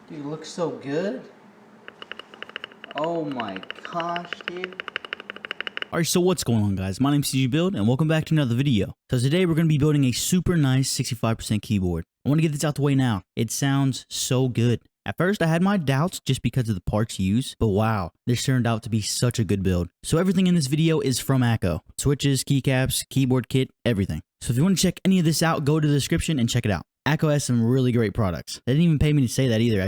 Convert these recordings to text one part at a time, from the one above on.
Dude, it looks so good. Oh my gosh, dude. Alright, so what's going on, guys? My name's CG Build, and welcome back to another video. So today we're going to be building a super nice 65% keyboard. I want to get this out the way now. It sounds so good. At first I had my doubts just because of the parts used, but wow, this turned out to be such a good build. So everything in this video is from Akko. Switches, keycaps, keyboard kit, everything. So if you want to check any of this out, go to the description and check it out. Akko has some really great products. They didn't even pay me to say that either.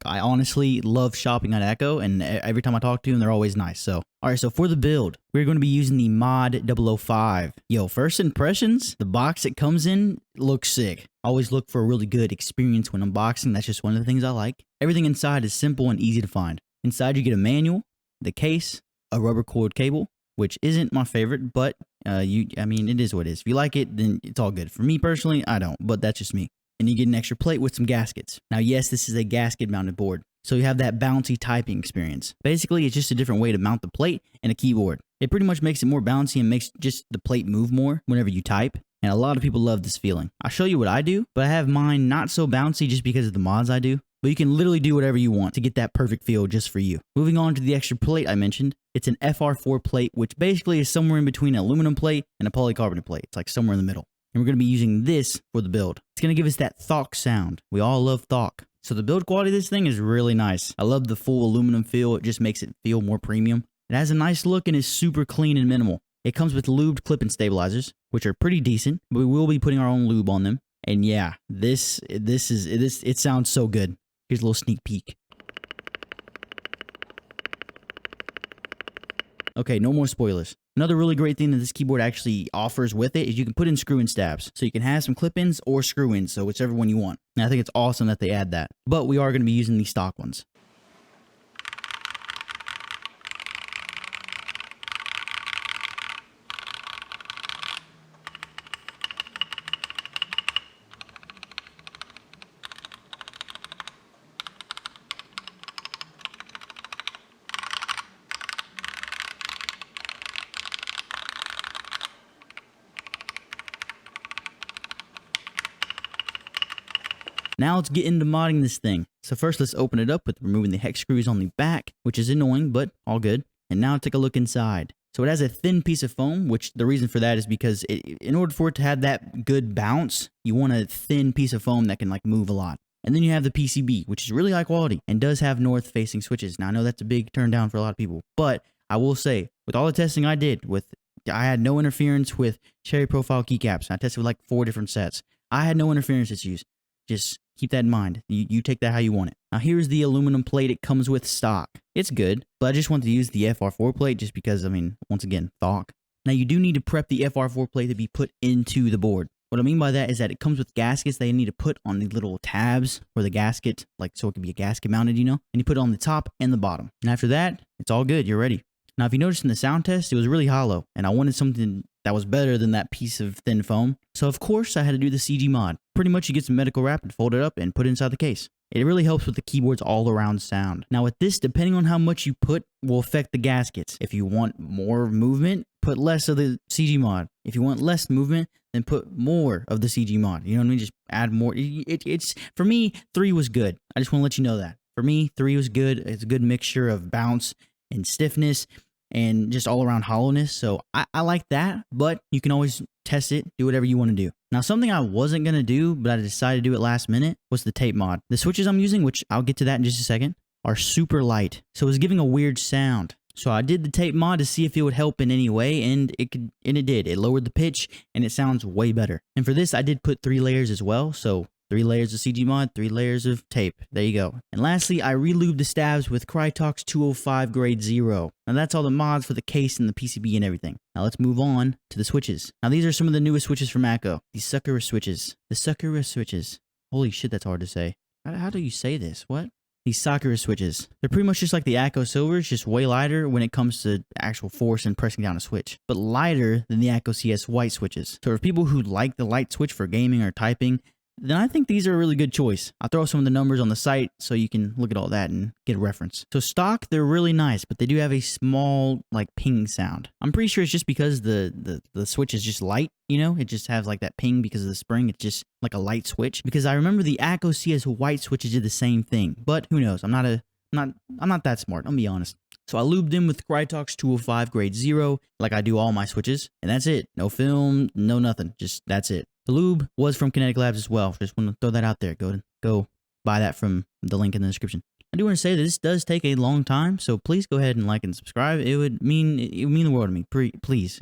I honestly love shopping at Akko, and every time I talk to them, they're always nice. So, alright, so for the build, we're going to be using the Mod 005. Yo, first impressions, the box it comes in looks sick. I always look for a really good experience when unboxing. That's just one of the things I like. Everything inside is simple and easy to find. Inside you get a manual, the case, a rubber cord cable, which isn't my favorite, but it is what it is. If you like it, then it's all good. For me personally, I don't, but that's just me. And you get an extra plate with some gaskets. Now, yes, this is a gasket mounted board, so you have that bouncy typing experience. Basically, it's just a different way to mount the plate and a keyboard. It pretty much makes it more bouncy and makes just the plate move more whenever you type. And a lot of people love this feeling. I'll show you what I do, but I have mine not so bouncy just because of the mods I do. But you can literally do whatever you want to get that perfect feel just for you. Moving on to the extra plate I mentioned, it's an FR4 plate, which basically is somewhere in between an aluminum plate and a polycarbonate plate. It's like somewhere in the middle. And we're going to be using this for the build. It's going to give us that Thock sound. We all love Thock. So the build quality of this thing is really nice. I love the full aluminum feel. It just makes it feel more premium. It has a nice look and is super clean and minimal. It comes with lubed clip-in stabilizers, which are pretty decent, but we will be putting our own lube on them. And yeah, it sounds so good. Here's a little sneak peek. Okay, no more spoilers. Another really great thing that this keyboard actually offers with it is you can put in screw-in stabs. So you can have some clip-ins or screw-ins, so whichever one you want. And I think it's awesome that they add that. But we are going to be using the stock ones. Now let's get into modding this thing. So first let's open it up with removing the hex screws on the back, which is annoying, but all good. And now take a look inside. So it has a thin piece of foam, which the reason for that is because in order for it to have that good bounce, you want a thin piece of foam that can like move a lot. And then you have the PCB, which is really high quality and does have north facing switches. Now I know that's a big turn down for a lot of people, but I will say with all the testing I did I had no interference with cherry profile keycaps. I tested with like 4 different sets. I had no interference issues. Just keep that in mind. You take that how you want it. Now here's the aluminum plate it comes with stock. It's good, but I just wanted to use the FR4 plate just because, once again, Thock. Now you do need to prep the FR4 plate to be put into the board. What I mean by that is that it comes with gaskets that you need to put on the little tabs for the gasket, so it can be a gasket mounted, and you put it on the top and the bottom. And after that, it's all good. You're ready. Now if you noticed in the sound test, it was really hollow, and I wanted something that was better than that piece of thin foam. So of course I had to do the CG mod. Pretty much you get some medical wrap and fold it up and put it inside the case. It really helps with the keyboard's all around sound. Now with this, depending on how much you put will affect the gaskets. If you want more movement, put less of the CG mod. If you want less movement, then put more of the CG mod. You know what I mean? Just add more. It's for me, 3 was good. I just want to let you know that. For me, 3 was good. It's a good mixture of bounce and stiffness and just all around hollowness. So I like that, but you can always test it, do whatever you want to do. Now something I wasn't going to do, but I decided to do it last minute, was the tape mod. The switches I'm using, which I'll get to that in just a second, are super light. So it was giving a weird sound. So I did the tape mod to see if it would help in any way, and it did. It lowered the pitch and it sounds way better. And for this, I did put 3 layers as well. So 3 layers of CG mod, 3 layers of tape. There you go. And lastly, I relubed the stabs with Krytox 205 grade 0. Now that's all the mods for the case and the PCB and everything. Now let's move on to the switches. Now these are some of the newest switches from Akko. These Suckerus switches. The Suckerus switches. Holy shit, that's hard to say. How do you say this? What? These Suckerus switches. They're pretty much just like the Akko Silvers, just way lighter when it comes to actual force and pressing down a switch. But lighter than the Akko CS white switches. So for people who like the light switch for gaming or typing, then I think these are a really good choice. I'll throw some of the numbers on the site so you can look at all that and get a reference. So stock, they're really nice, but they do have a small like ping sound. I'm pretty sure it's just because the switch is just light, you know? It just has like that ping because of the spring. It's just like a light switch. Because I remember the Akko CS white switches did the same thing, but who knows? I'm not that smart, I'm gonna be honest. So I lubed them with Krytox 205 grade 0, like I do all my switches, and that's it. No film, no nothing, just that's it. The lube was from Kinetic Labs as well. Just want to throw that out there. Go buy that from the link in the description. I do want to say that this does take a long time, so please go ahead and like and subscribe. It would mean the world to me. Please,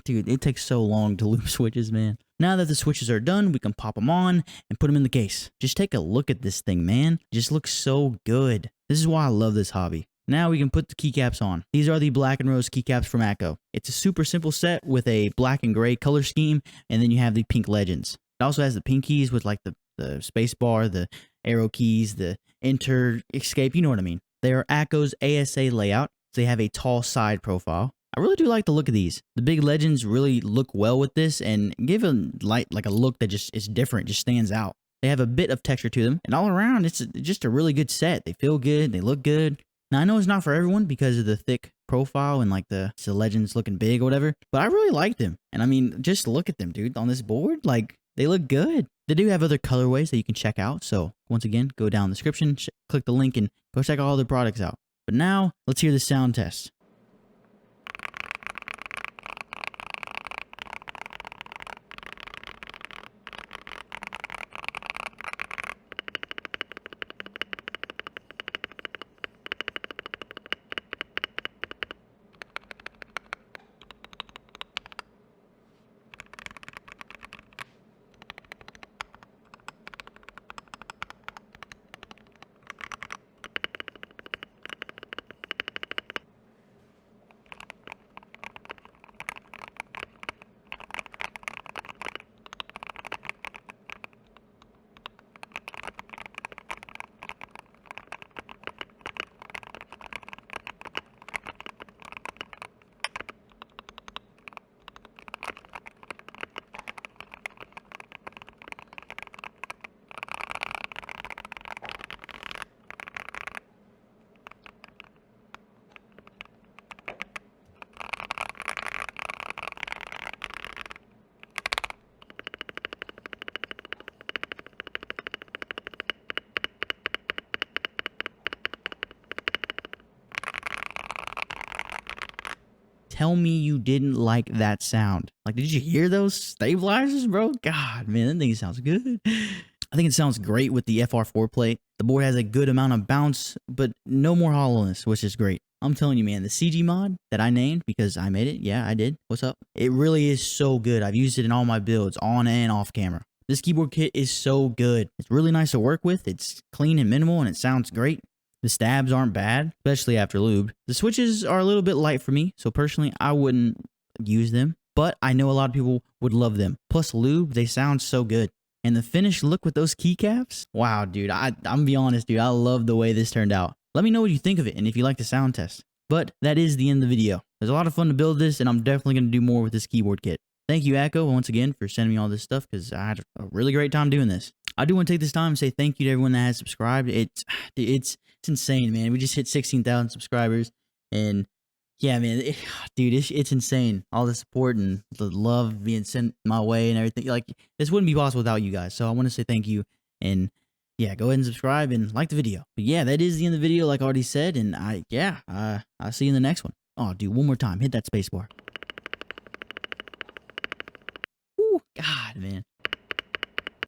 dude, it takes so long to lube switches, man. Now that the switches are done, we can pop them on and put them in the case. Just take a look at this thing, man. It just looks so good. This is why I love this hobby. Now we can put the keycaps on. These are the black and rose keycaps from Akko. It's a super simple set with a black and gray color scheme, and then you have the pink legends. It also has the pink keys with like the space bar, the arrow keys, the enter, escape, you know what I mean. They are Akko's ASA layout, so they have a tall side profile. I really do like the look of these. The big legends really look well with this and give a light, like a look that just is different, just stands out. They have a bit of texture to them, and all around, it's just a really good set. They feel good, they look good. Now, I know it's not for everyone because of the thick profile and like the legends looking big or whatever, but I really like them. And I mean, just look at them, dude, on this board. Like, they look good. They do have other colorways that you can check out. So once again, go down in the description, click the link, and go check all their products out. But now, let's hear the sound test. Tell me you didn't like that sound. Like, did you hear those stabilizers, bro? God, man, that thing sounds good. I think it sounds great with the FR4 plate. The board has a good amount of bounce, but no more hollowness, which is great. I'm telling you, man, the CG mod that I named because I made it. Yeah, I did. What's up? It really is so good. I've used it in all my builds, on and off camera. This keyboard kit is so good. It's really nice to work with. It's clean and minimal, and it sounds great. The stabs aren't bad, especially after lubed. The switches are a little bit light for me, so personally, I wouldn't use them. But I know a lot of people would love them. Plus lube, they sound so good. And the finished look with those keycaps? Wow, dude, I'm gonna be honest, dude. I love the way this turned out. Let me know what you think of it and if you like the sound test. But that is the end of the video. There's a lot of fun to build this, and I'm definitely going to do more with this keyboard kit. Thank you, Akko, once again, for sending me all this stuff, because I had a really great time doing this. I do want to take this time and say thank you to everyone that has subscribed. It's insane, man. We just hit 16,000 subscribers, and yeah, man, dude, it's insane. All the support and the love being sent my way and everything. Like, this wouldn't be possible without you guys. So I want to say thank you, and yeah, go ahead and subscribe and like the video. But yeah, that is the end of the video, like I already said, and I'll see you in the next one. Oh, dude, one more time, hit that space bar. Ooh, God, man.